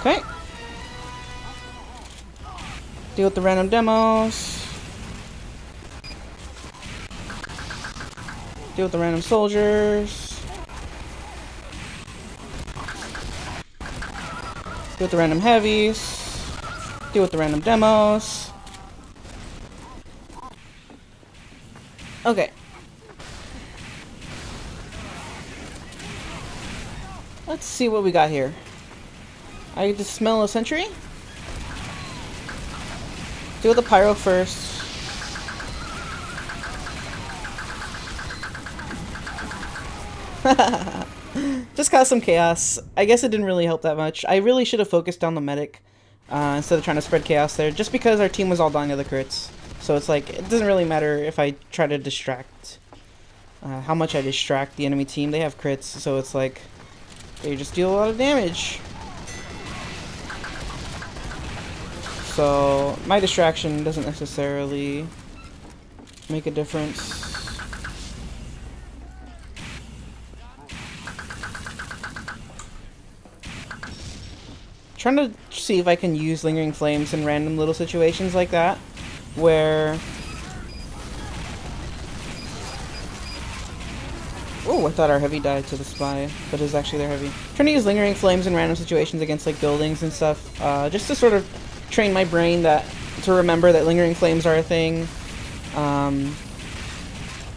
Okay. Deal with the random demos. Deal with the random soldiers. Deal with the random heavies. Deal with the random demos. Okay. Let's see what we got here. I get to smell a sentry. Deal with the pyro first. Just cause some chaos. I guess it didn't really help that much. I really should have focused on the medic instead of trying to spread chaos there, just because our team was all dying to the crits. So it's like, it doesn't really matter if I try to distract, how much I distract the enemy team. They have crits, so it's like, they just deal a lot of damage. So my distraction doesn't necessarily make a difference. Trying to see if I can use Lingering Flames in random little situations like that, where... Oh, I thought our heavy died to the spy, but it was actually their heavy. Trying to use Lingering Flames in random situations against like buildings and stuff, just to sort of train my brain to remember that Lingering Flames are a thing.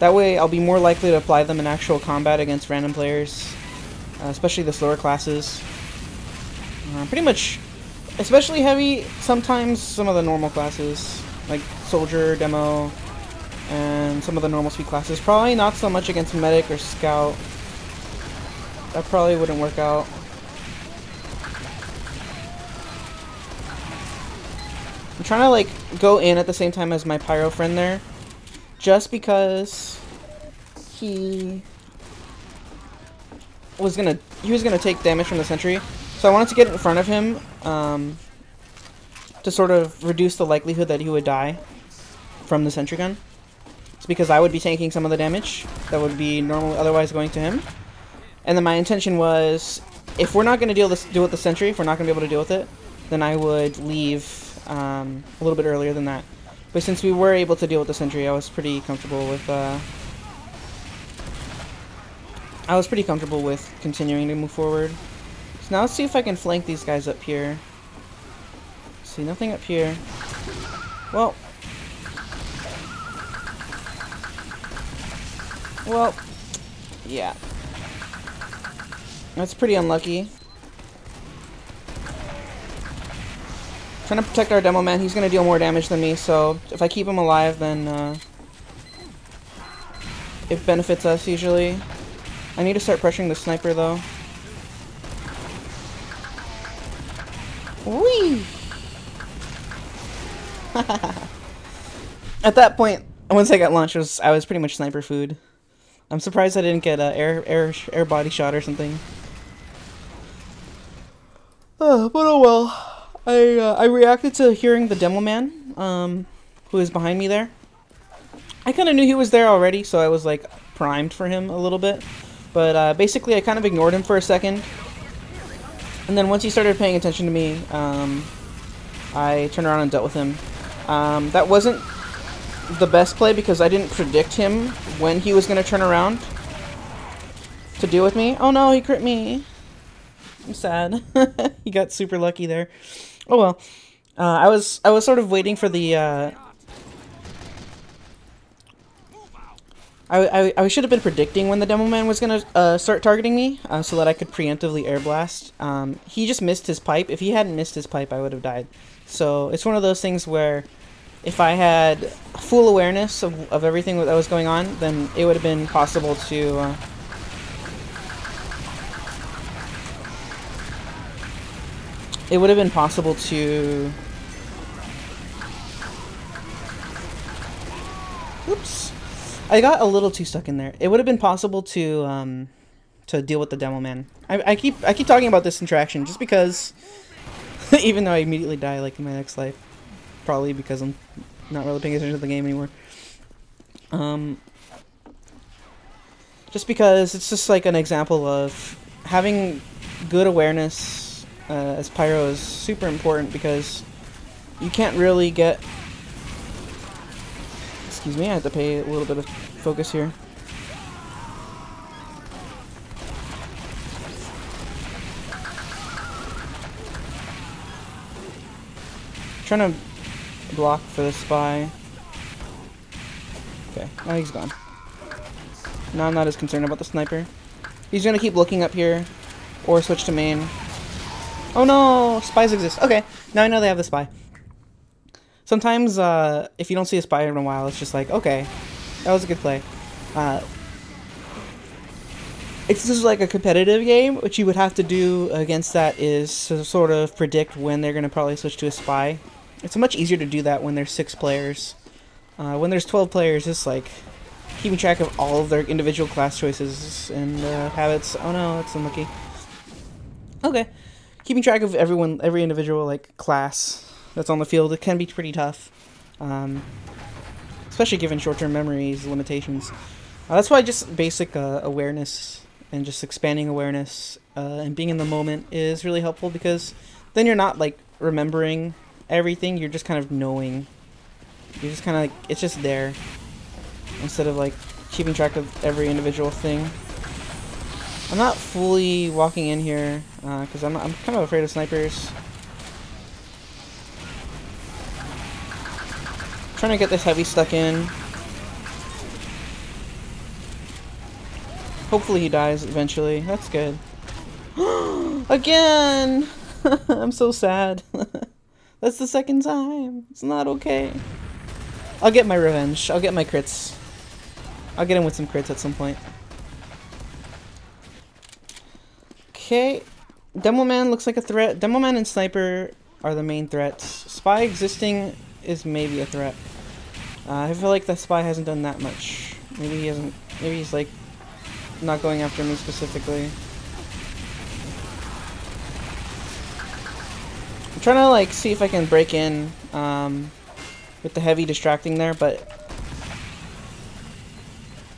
That way I'll be more likely to apply them in actual combat against random players, especially the slower classes. Pretty much, especially heavy, sometimes some of the normal classes, like Soldier, Demo, and some of the normal speed classes. Probably not so much against Medic or Scout. That probably wouldn't work out. I'm trying to like go in at the same time as my Pyro friend there, just because he was gonna take damage from the sentry. So I wanted to get in front of him to sort of reduce the likelihood that he would die from the sentry gun. It's because I would be taking some of the damage that would be normally otherwise going to him. And then my intention was, if we're not going to deal with the sentry, if we're not going to be able to deal with it, then I would leave a little bit earlier than that. But since we were able to deal with the sentry, I was pretty comfortable with continuing to move forward. So now let's see if I can flank these guys up here. See, nothing up here. Well, yeah. That's pretty unlucky. Trying to protect our demo man. He's going to deal more damage than me, so if I keep him alive, then it benefits us usually. I need to start pressuring the sniper, though. Whee! At that point, once I got launched, I was pretty much sniper food. I'm surprised I didn't get an air body shot or something. But oh well. I reacted to hearing the demo man, who is behind me there. I kind of knew he was there already, so I was like primed for him a little bit. But basically, I kind of ignored him for a second. And then once he started paying attention to me, I turned around and dealt with him. That wasn't the best play because I didn't predict him when he was going to turn around to deal with me. Oh no, he crit me. I'm sad. He got super lucky there. Oh well. I was sort of waiting for the I should have been predicting when the demo man was gonna start targeting me, so that I could preemptively air blast. He just missed his pipe. If he hadn't missed his pipe, I would have died. So it's one of those things where if I had full awareness of everything that was going on, then it would have been possible to Oops. I got a little too stuck in there. It would have been possible to deal with the demo man. I keep talking about this interaction just because, even though I immediately die like in my next life, probably because I'm not really paying attention to the game anymore. Just because it's just like an example of having good awareness as Pyro is super important because you can't really get... Excuse me, I have to pay a little bit of focus here. Trying to block for the spy. Okay, now he's gone. Now I'm not as concerned about the sniper. He's gonna keep looking up here, or switch to main. Oh no, spies exist. Okay, now I know they have the spy. Sometimes, if you don't see a spy in a while, it's just like, okay, that was a good play. It's just like a competitive game. What you would have to do against that is to sort of predict when they're gonna probably switch to a spy. It's much easier to do that when there's 6 players. When there's 12 players, it's like keeping track of all of their individual class choices and habits. Oh no, it's unlucky. Okay, keeping track of every individual like class that's on the field, it can be pretty tough, especially given short-term memory's limitations. That's why just basic awareness and just expanding awareness and being in the moment is really helpful, because then you're not like remembering everything, you're just kind of knowing. You're just kind of like, it's just there, instead of like keeping track of every individual thing. I'm not fully walking in here because I'm kind of afraid of snipers. Trying to get this heavy stuck in. Hopefully he dies eventually. That's good. Again! I'm so sad. That's the second time. It's not okay. I'll get my revenge. I'll get my crits. I'll get him with some crits at some point. Okay. Demoman looks like a threat. Demoman and Sniper are the main threats. Spy existing is maybe a threat. I feel like the Spy hasn't done that much. Maybe he hasn't. Maybe he's like not going after me specifically. I'm trying to like see if I can break in with the heavy distracting there, but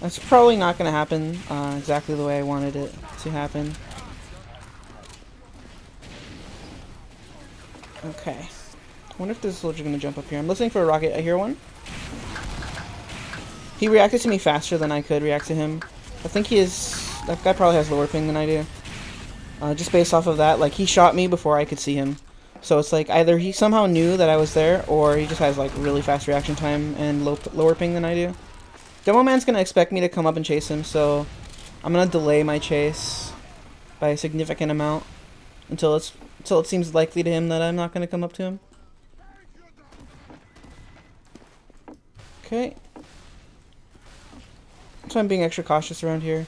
that's probably not going to happen exactly the way I wanted it to happen. Okay. I wonder if this soldier's going to jump up here. I'm listening for a rocket. I hear one. He reacted to me faster than I could react to him. I think he is... That guy probably has lower ping than I do. Just based off of that, like, he shot me before I could see him. So it's like, either he somehow knew that I was there, or he just has, like, really fast reaction time and lower ping than I do. Demoman's going to expect me to come up and chase him, so I'm going to delay my chase by a significant amount until it seems likely to him that I'm not going to come up to him. Okay. So I'm being extra cautious around here.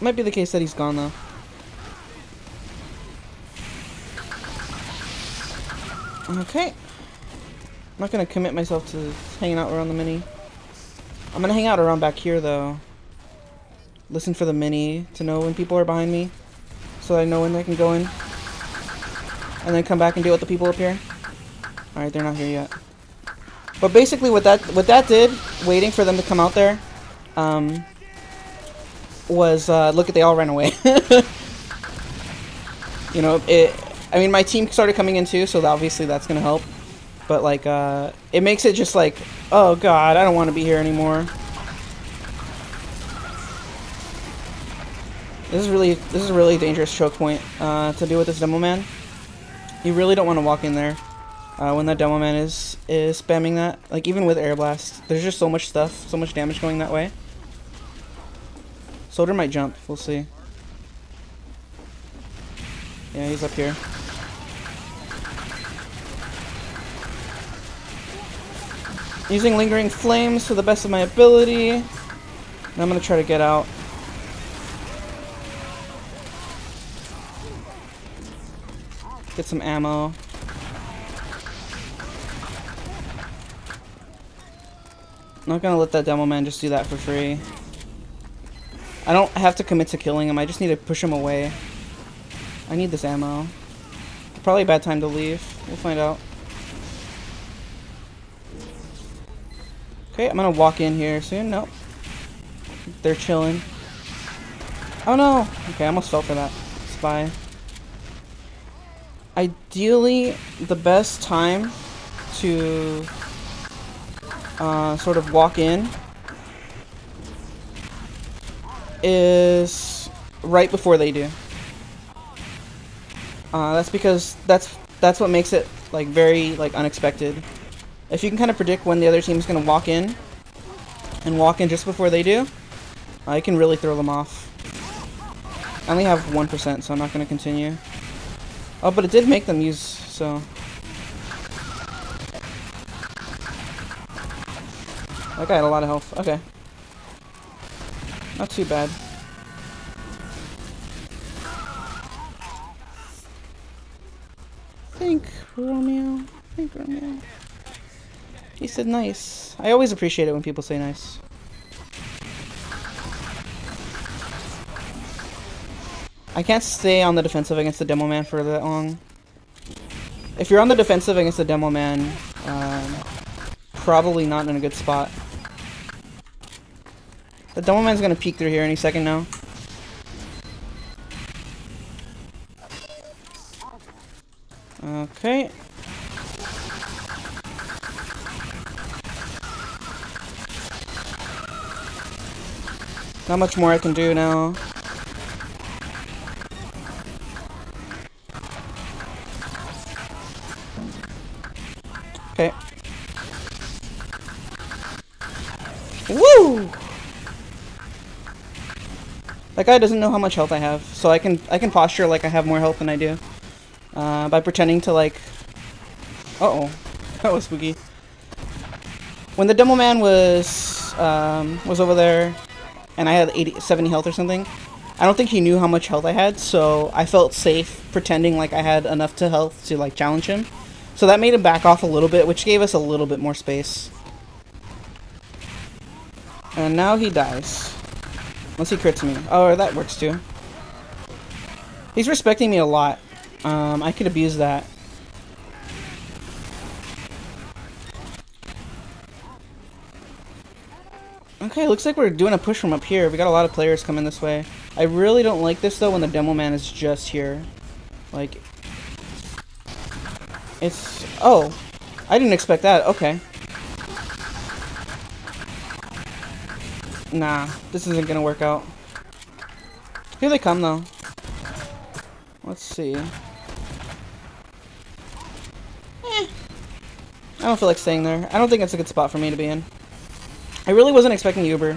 Might be the case that he's gone though. Okay. I'm not gonna commit myself to hanging out around the mini. I'm gonna hang out around back here though. Listen for the mini to know when people are behind me, so that I know when they can go in. And then come back and deal with the people up here. Alright, they're not here yet. But basically what that did, waiting for them to come out there, was, look at, they all ran away. You know, I mean, my team started coming in too, so obviously that's gonna help. But, like, it makes it just like, oh god, I don't want to be here anymore. This is a really dangerous choke point, to deal with this Demoman. You really don't want to walk in there. When that Demoman is spamming that, like even with Air Blast, there's just so much stuff, so much damage going that way. Soldier might jump, we'll see. Yeah, he's up here. Using Lingering Flames to the best of my ability. And I'm gonna try to get out. Get some ammo. I'm not gonna let that Demoman just do that for free. I don't have to commit to killing him, I just need to push him away. I need this ammo. Probably a bad time to leave. We'll find out. Okay, I'm gonna walk in here soon. Nope. They're chilling. Oh no! Okay, I almost fell for that by. Ideally, the best time to sort of walk in is right before they do. That's because that's what makes it like very like unexpected. If you can kind of predict when the other team is going to walk in, and walk in just before they do, you can really throw them off. I only have 1%, so I'm not going to continue. Oh, but it did make them use, so... That guy had a lot of health. Okay. Not too bad. Thank Romeo. Thank Romeo. He said nice. I always appreciate it when people say nice. I can't stay on the defensive against the Demo Man for that long. If you're on the defensive against the Demo Man, probably not in a good spot. The Demo Man's gonna peek through here any second now. Okay. Not much more I can do now. Okay. Woo! That guy doesn't know how much health I have, so I can posture like I have more health than I do. By pretending to like... Uh-oh. That was spooky. When the Demo Man was over there, and I had 70 health or something, I don't think he knew how much health I had, so I felt safe pretending like I had enough to health to like challenge him. So that made him back off a little bit, which gave us a little bit more space. And now he dies. Unless he crits me. Oh, that works too. He's respecting me a lot. I could abuse that. Okay, looks like we're doing a push from up here. We got a lot of players coming this way. I really don't like this though when the Demo Man is just here. Like, it's... Oh, I didn't expect that. Okay. Nah, this isn't gonna work out. Here they come though. Let's see. I don't feel like staying there. I don't think it's a good spot for me to be in. I really wasn't expecting Uber.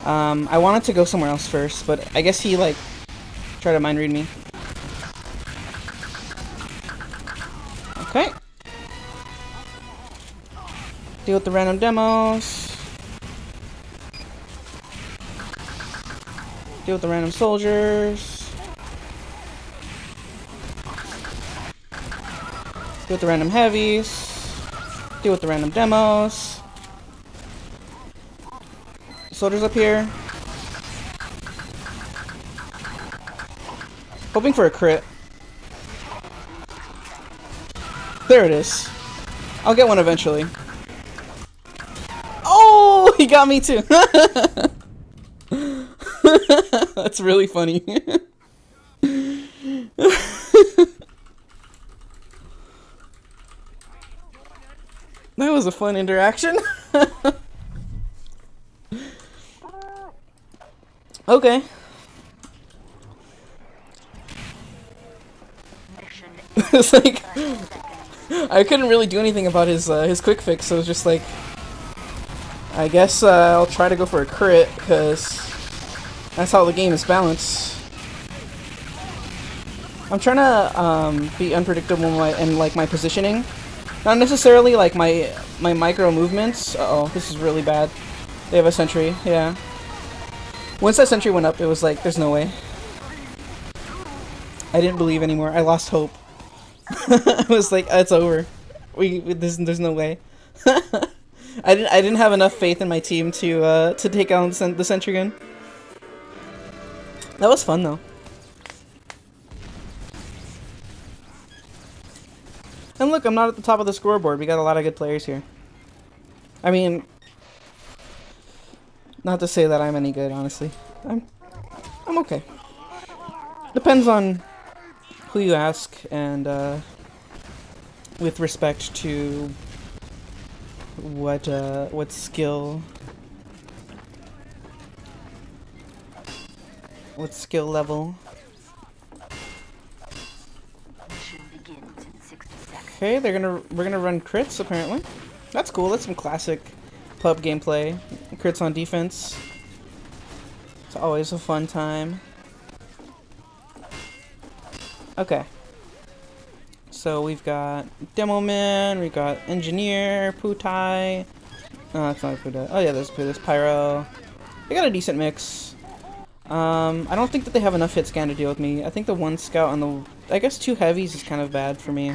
I wanted to go somewhere else first, but I guess he, like, tried to mind read me. Okay. Deal with the random demos. Deal with the random soldiers. Deal with the random heavies. Deal with the random demos. Soldiers up here. Hoping for a crit. There it is. I'll get one eventually. Oh, he got me too. That's really funny. That was a fun interaction. Okay. It's like I couldn't really do anything about his quick fix, so it was just like I guess I'll try to go for a crit because that's how the game is balanced. I'm trying to be unpredictable in like my positioning, not necessarily like my micro movements. Uh-oh, this is really bad. They have a sentry, yeah. Once that sentry went up, it was like, there's no way. I didn't believe anymore. I lost hope. I was like, it's over. There's no way. I didn't have enough faith in my team to take out the sentry gun. That was fun though. And look, I'm not at the top of the scoreboard. We got a lot of good players here. I mean, not to say that I'm any good, honestly. I'm okay. Depends on who you ask, and with respect to what skill level. Okay, we're gonna run crits apparently. That's cool. That's some classic pub gameplay. Crits on defense. It's always a fun time. Okay. So we've got Demo Man, we've got Engineer, Putai. No, that's not Putai. Oh yeah, there's Pyro. They got a decent mix. I don't think that they have enough hit scan to deal with me. I think the one scout and I guess 2 heavies is kind of bad for me.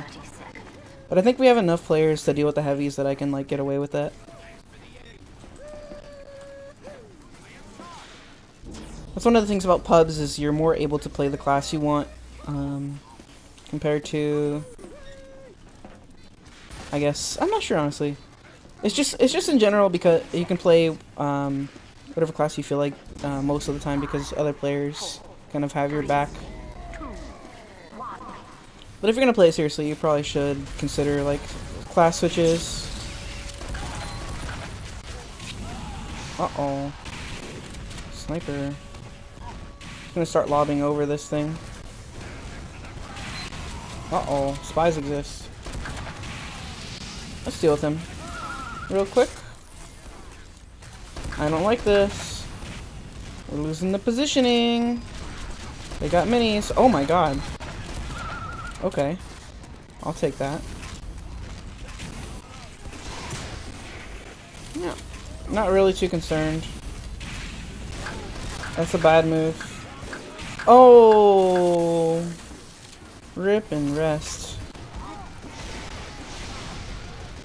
But I think we have enough players to deal with the heavies that I can like get away with it. That's one of the things about pubs is you're more able to play the class you want. Compared to, I guess, I'm not sure honestly. It's just in general because you can play whatever class you feel like most of the time because other players kind of have your back. But if you're gonna play it seriously, you probably should consider like class switches. Uh-oh. Sniper. I'm gonna start lobbing over this thing. Uh-oh, spies exist. Let's deal with him real quick. I don't like this. We're losing the positioning. They got minis. Oh my god. Okay. I'll take that. Yeah. Not really too concerned. That's a bad move. Oh! Rip and rest.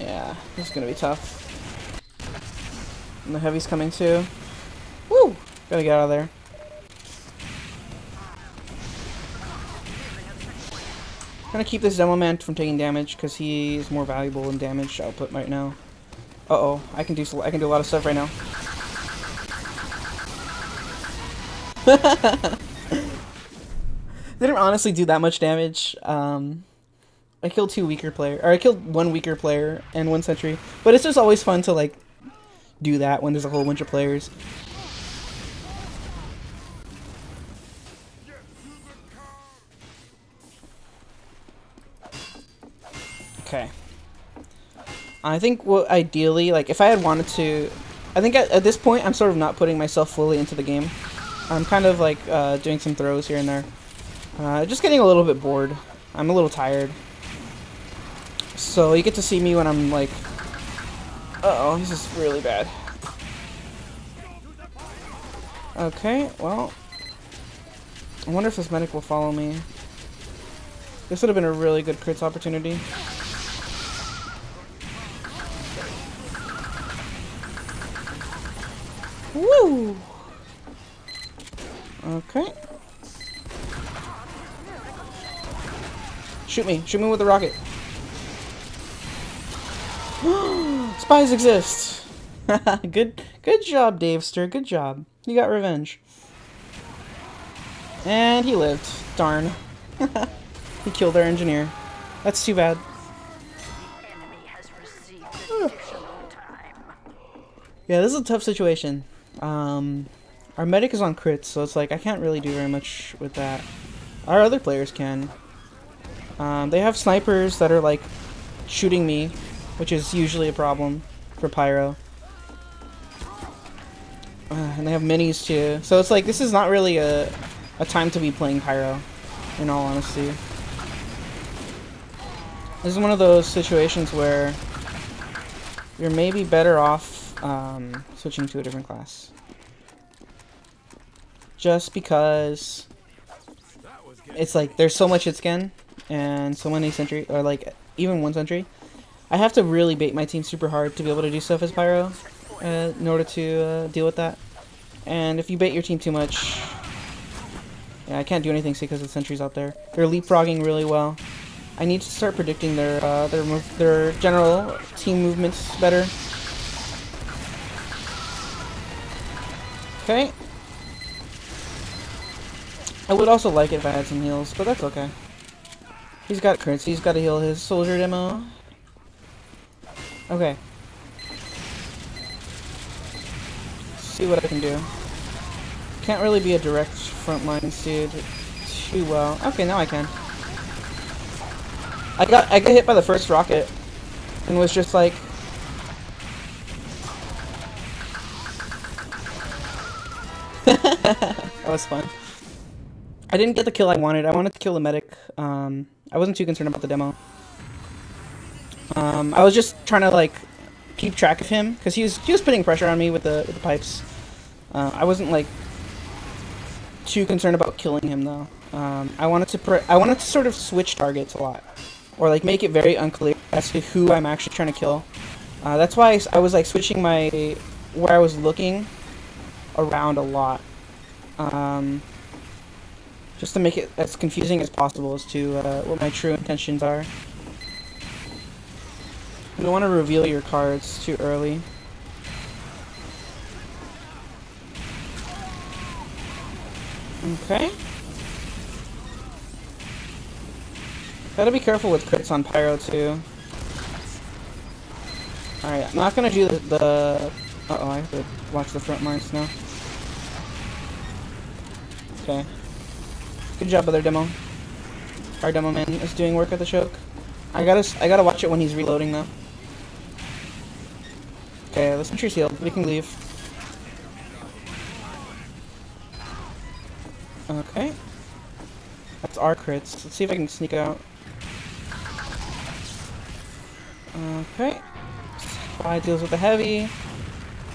Yeah, this is gonna be tough. And the heavy's coming too. Woo! Gotta get out of there. I'm gonna keep this Demo Man from taking damage because he is more valuable in damage output right now. Uh-oh, I can do a lot of stuff right now. Didn't honestly do that much damage. I killed 2 weaker players, or I killed 1 weaker player and 1 sentry. But it's just always fun to like do that when there's a whole bunch of players. Okay. I think what ideally, like if I had wanted to, I think at this point I'm sort of not putting myself fully into the game. I'm kind of like doing some throws here and there. Just getting a little bit bored. I'm a little tired. So you get to see me when I'm like, uh-oh, this is really bad. Okay, well, I wonder if this medic will follow me. This would have been a really good crits opportunity. Woo! Okay. Shoot me with the rocket. Spies exist. Good job, Davester. Good job. You got revenge. And he lived. Darn. He killed our engineer. That's too bad. Yeah, this is a tough situation. Our medic is on crits, so it's like I can't really do very much with that. Our other players can. They have snipers that are like shooting me, which is usually a problem for Pyro. And they have minis too. So it's like this is not really a time to be playing Pyro, in all honesty. This is one of those situations where you're maybe better off switching to a different class. Just because it's like there's so much hit scan and so many sentry, or like even 1 sentry. I have to really bait my team super hard to be able to do stuff as Pyro in order to deal with that. And if you bait your team too much, yeah, I can't do anything because the sentries out there. They're leapfrogging really well. I need to start predicting their general team movements better. Okay. I would also like it if I had some heals, but that's okay. He's got crits. He's got to heal his soldier demo. Okay. See what I can do. Can't really be a direct frontline dude too well. Okay, now I can. I got hit by the first rocket and was just like, that was fun. I didn't get the kill I wanted. I wanted to kill the medic. I wasn't too concerned about the demo. I was just trying to like keep track of him because he was putting pressure on me with the pipes. I wasn't like too concerned about killing him though. I wanted to sort of switch targets a lot, or like make it very unclear as to who I'm actually trying to kill. That's why I was like switching where I was looking around a lot. Just to make it as confusing as possible as to what my true intentions are. You don't want to reveal your cards too early. Okay. Gotta be careful with crits on Pyro too. Alright, I'm not gonna do the uh-oh, I have to watch the front lines now. Okay. Good job, other demo. Our demo man is doing work at the choke. I gotta watch it when he's reloading though. Okay, the sentry's healed. We can leave. Okay. That's our crits. Let's see if I can sneak out. Okay. Spy deals with the heavy.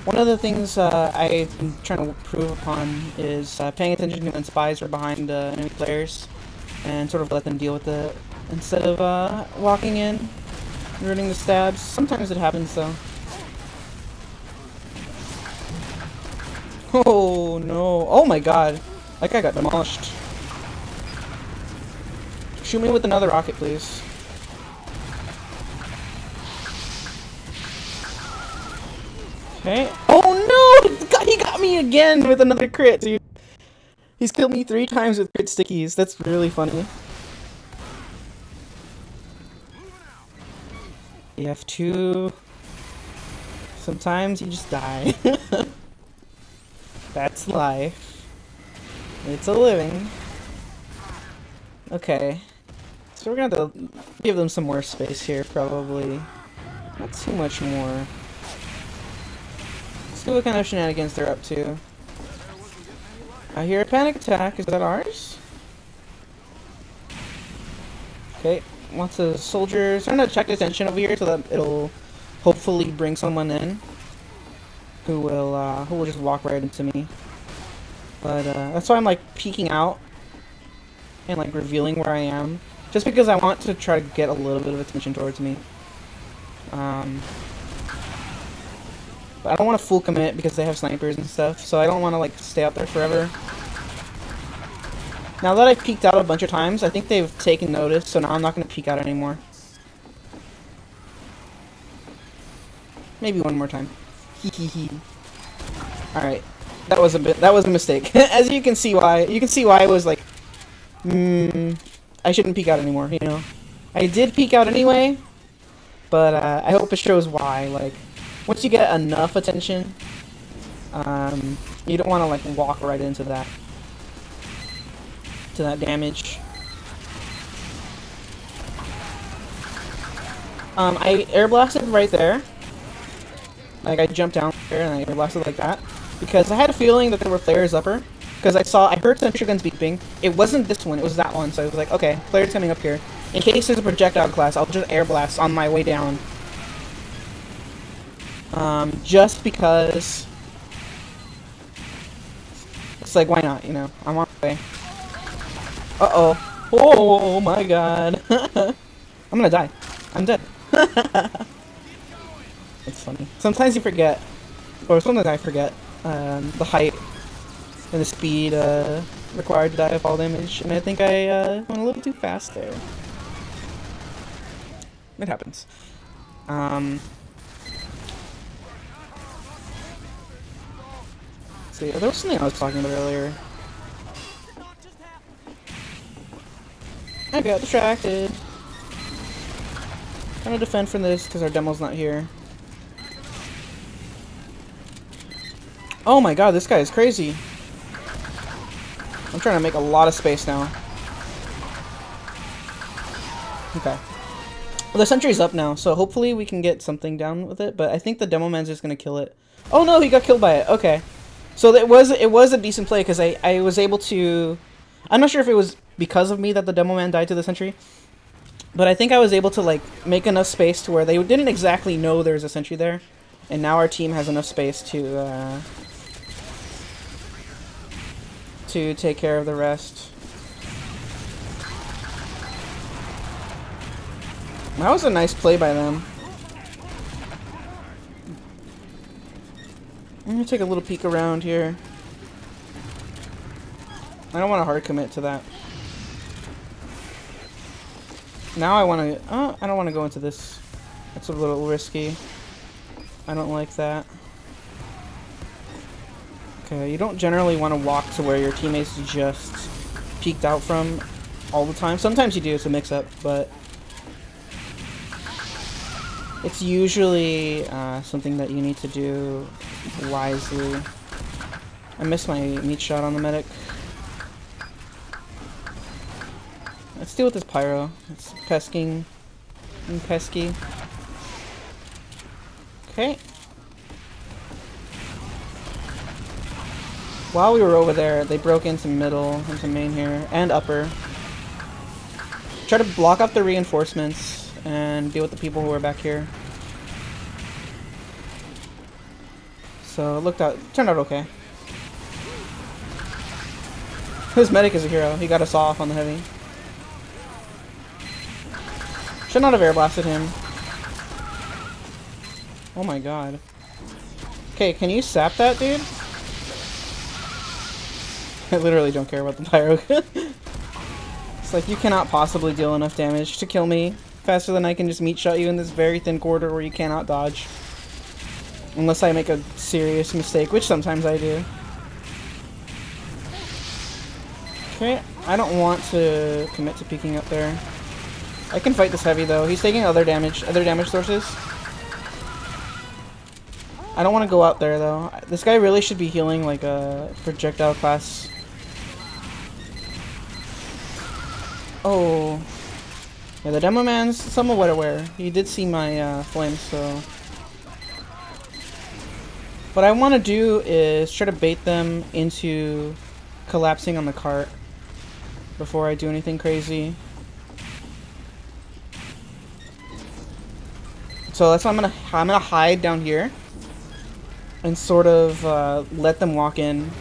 One of the things I've been trying to improve upon is paying attention to when spies are behind enemy players and sort of let them deal with it instead of walking in and ruining the stabs. Sometimes it happens though. Oh no. Oh my god. That guy got demolished. Shoot me with another rocket, please. Okay. Oh no! God, he got me again with another crit, dude. He's killed me 3 times with crit stickies. That's really funny. You have to... Sometimes you just die. That's life. It's a living. Okay. So we're gonna have to give them some more space here, probably. Not too much more. Let's see what kind of shenanigans they're up to. I hear a panic attack. Is that ours? Okay. Lots of soldiers. I'm gonna check attention over here so that it'll hopefully bring someone in who will just walk right into me. But that's why I'm like peeking out and like revealing where I am, just because I want to try to get a little bit of attention towards me. But I don't want to full commit because they have snipers and stuff, so I don't want to like stay out there forever. Now that I've peeked out a bunch of times, I think they've taken notice, so now I'm not going to peek out anymore. Maybe one more time. Alright. That was a mistake. As you can see why I was like, I shouldn't peek out anymore, you know. I did peek out anyway, but I hope it shows why. Like, once you get enough attention, you don't want to like walk right into that damage. I air blasted right there. Like I jumped down there and I air blasted like that because I had a feeling that there were players upper. Because I heard sentry guns beeping. It wasn't this one, it was that one. So I was like, okay, players coming up here. In case there's a projectile class, I'll just air blast on my way down. Just because it's like, why not? You know, I'm on my way. Uh-oh. Oh my god. I'm gonna die. I'm dead. It's funny. Sometimes you forget, or sometimes I forget, the height and the speed required to die of fall damage, and I think I went a little too fast there. It happens. See, there was something I was talking about earlier. I got distracted. Trying to defend from this because our demo's not here. Oh my god, this guy is crazy. I'm trying to make a lot of space now. Okay. Well, the sentry's up now, so hopefully we can get something down with it, but I think the demo man's just gonna kill it. Oh no, he got killed by it. Okay. So it was a decent play because I was able to... I'm not sure if it was because of me that the demo man died to the sentry, but I think I was able to like make enough space to where they didn't exactly know there was a sentry there, and now our team has enough space to take care of the rest. That was a nice play by them. I'm gonna take a little peek around here. I don't want to hard commit to that. Now I want to... I don't want to go into this. That's a little risky. I don't like that. Okay, you don't generally want to walk to where your teammates just peeked out from all the time. Sometimes you do, it's a mix-up, but... it's usually something that you need to do wisely. I missed my meat shot on the medic. Let's deal with this pyro. It's pesking and pesky. Okay. While we were over there, they broke into middle, into main here, and upper. Try to block up the reinforcements and deal with the people who are back here. So it turned out okay. This medic is a hero. He got us off on the heavy. Should not have air blasted him. Oh my god. Okay, can you sap that, dude? I literally don't care about the pyro. It's like, you cannot possibly deal enough damage to kill me faster than I can just meat shot you in this very thin corridor where you cannot dodge. Unless I make a serious mistake, which sometimes I do. Okay, I don't want to commit to peeking up there. I can fight this heavy though. He's taking other damage sources. I don't want to go out there though. This guy really should be healing like a projectile class. Oh. Yeah, the demo man's somewhat aware. He did see my flames, so... what I want to do is try to bait them into collapsing on the cart before I do anything crazy. So that's why I'm gonna hide down here and sort of let them walk in,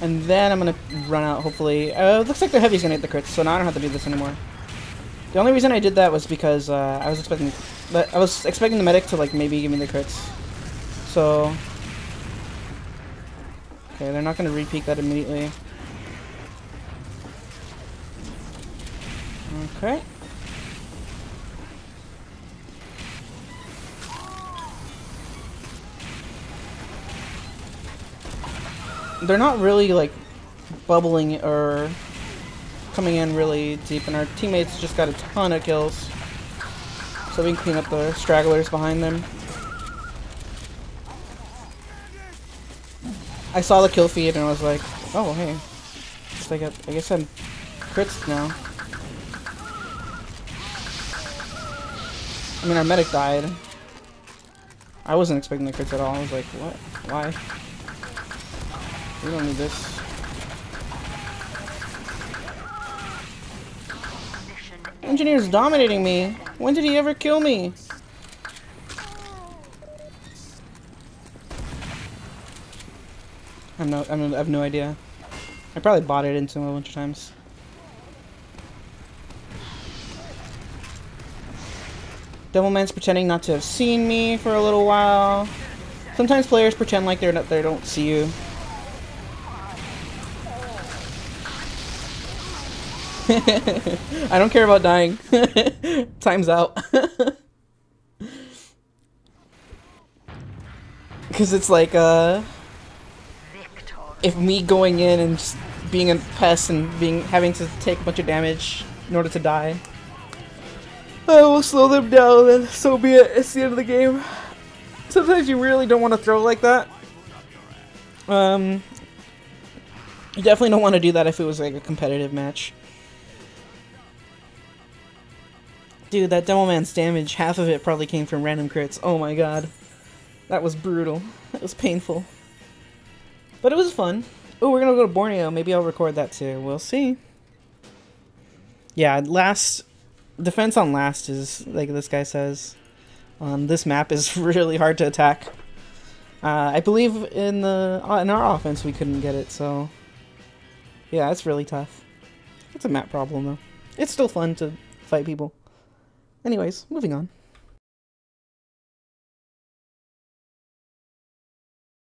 and then I'm gonna run out. Hopefully, it looks like the heavy's gonna hit the crits, so now I don't have to do this anymore. The only reason I did that was because I was expecting the medic to like maybe give me the crits. So okay, they're not gonna re-peek that immediately. Okay. They're not really like bubbling or coming in really deep, and our teammates just got a ton of kills, so we can clean up the stragglers behind them. I saw the kill feed and I was like, oh hey, it's like I guess I'm crits now. I mean, our medic died. I wasn't expecting the crits at all. I was like, what? Why? We don't need this. Engineer's dominating me. When did he ever kill me? I have no idea. I probably bought it into him a bunch of times. Devilman's pretending not to have seen me for a little while. Sometimes players pretend like they don't see you. I don't care about dying. Time's out. Because it's like, if me going in and just being a pest and having to take a bunch of damage in order to die. I will slow them down, and so be it. It's the end of the game. Sometimes you really don't want to throw like that. You definitely don't want to do that if it was like a competitive match. Dude, that Demo Man's damage, half of it probably came from random crits. Oh my god. That was brutal. That was painful. But it was fun. Oh, we're gonna go to Borneo. Maybe I'll record that too. We'll see. Yeah, defense on last is, like this guy says, this map is really hard to attack. I believe in our offense we couldn't get it, so yeah, it's really tough. It's a map problem though. It's still fun to fight people. Anyways, moving on.